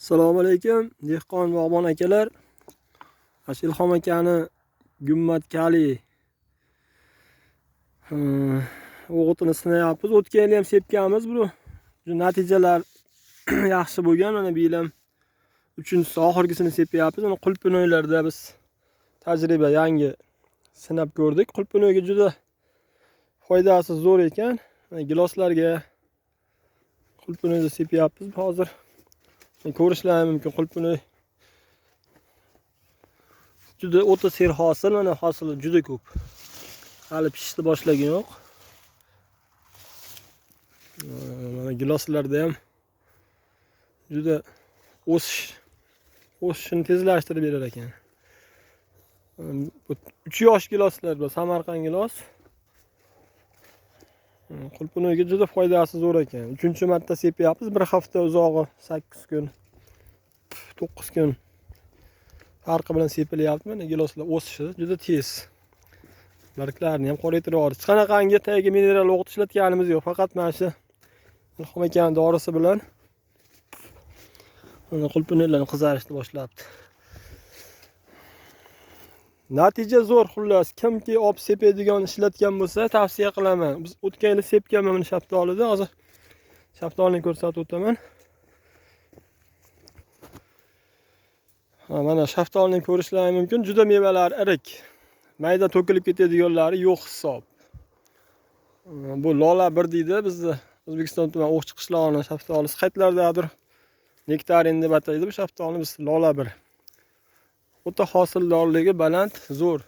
Assalomu alaykum, dehqon bog'bon akalar. Ilhom akani gummat kali o'g'itini sinayapmiz. O'tgan yil ham sepganmiz bu. Natijalar yaxshi bo'lgan. Mana bu yil ham 3-chi oxirgisini sepyapmiz. Mana qulpinoylarda biz tajriba yangi sinab ko'rdik. Qulpinoyga juda foydasi zo'r ekan. Giloslarga qulpinoyda sepyapmiz hozir. Ko'rishlari mumkin. Qulpinoy juda o'ta ser hosil, mana hosili juda ko'p. Hali pishishni boshlagan yo'q. Mana giloslarda ham juda o'sishini tezlashtirib berar ekan. 3 yosh giloslar bu Samarqand gilos. Qulpinoyga juda foydasi zo'r ekan. 3-marta sepyapmiz. Bir hafta uzog'i 8 kun, 9 kun farqi bilan sepilyapti. Mana giloslar o'sishi juda tez. Barglarni ham qoraytirib, hech qanaqangi tagiga mineral o'g'it ishlatganimiz yo'q. Faqat mana shu Ilhom akaning dorisi bilan mana qulpinoylarni qizarishni boshlabdi. Natija zo'r xullas. Kimki olib sepadigan ishlatgan bo'lsa, tavsiya qilaman. Biz o'tgan yil sepganman mana shaftolida. Hozir shaftolini ko'rsatib o'taman. Mana shaftolini ko'rishlari mumkin. Juda mevalar irik. Mayda to'kilib ketadiganlari yo'q hisob. Bu Lola 1 deydi bizda. O'zbekiston tuman O'qchi qishlog'ining shaftolisi. Qaytlardadir nektarin deb ataydi bu shaftolini, biz Lola 1. O'ta hosildorligi baland, zo'r.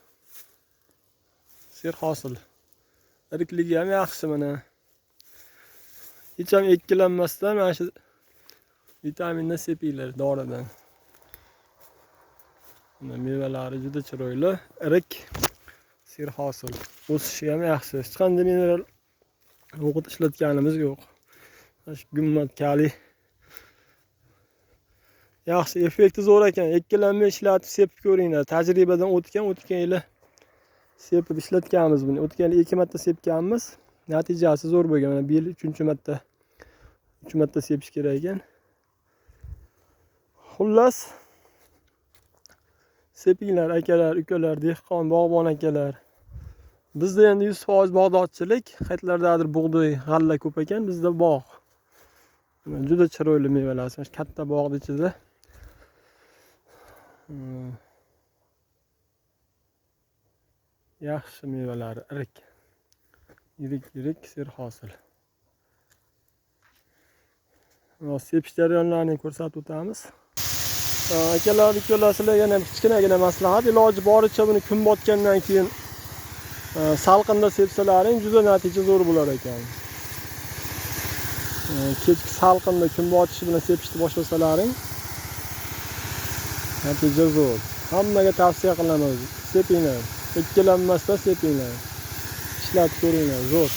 Ser hosil. Irikligi ham yaxshi mana. Hech ham ekkilanmasdan mana shu vitaminni sepinglar doridan. Mevalari juda chiroyli, irik, ser hosil. O'sishi ham yaxshi. Hech qanday mineral o'g'it ishlatganimiz yo'q. Gummat kali. Yaxshi, effekti zo'r ekan. Ikkilanmay ishlatib sepib ko'ringlar. Tajribadan o'tgan yili sepib ishlatganmiz buni. O'tgan yil 2 marta sepganmiz. Natijasi zo'r bo'lgan. Mana bu yil 3-marta 3 marta sepish kerak ekan. Xullas, sepinglar akalar, ukalar, dehqon, bog'bon akalar. Bizda endi 100% bog'dorchilik, qaytlardadir bug'doy, g'alla ko'p ekan, bizda bog'. Juda chiroyli mevalar, katta bog'ning ichida. Yaxshi mevalari irik. Yirik ser hosil. Sepish jarayonlarini ko'rsatib o'tamiz. Akalar, ukalar, sizlarga ham kichkinagina maslahat, iloji boricha buni kun botgandan keyin salqinda sepsalaring juda natija zo'r bo'lar ekan. Kechki salqinda kun botishi bilan sepishni boshlaslaring natija zo'r. Hammaga tavsiya qilaman. Sepinglar. Ikkilanmasdan sepinglar. Ishlatib ko'ringlar, zo'r.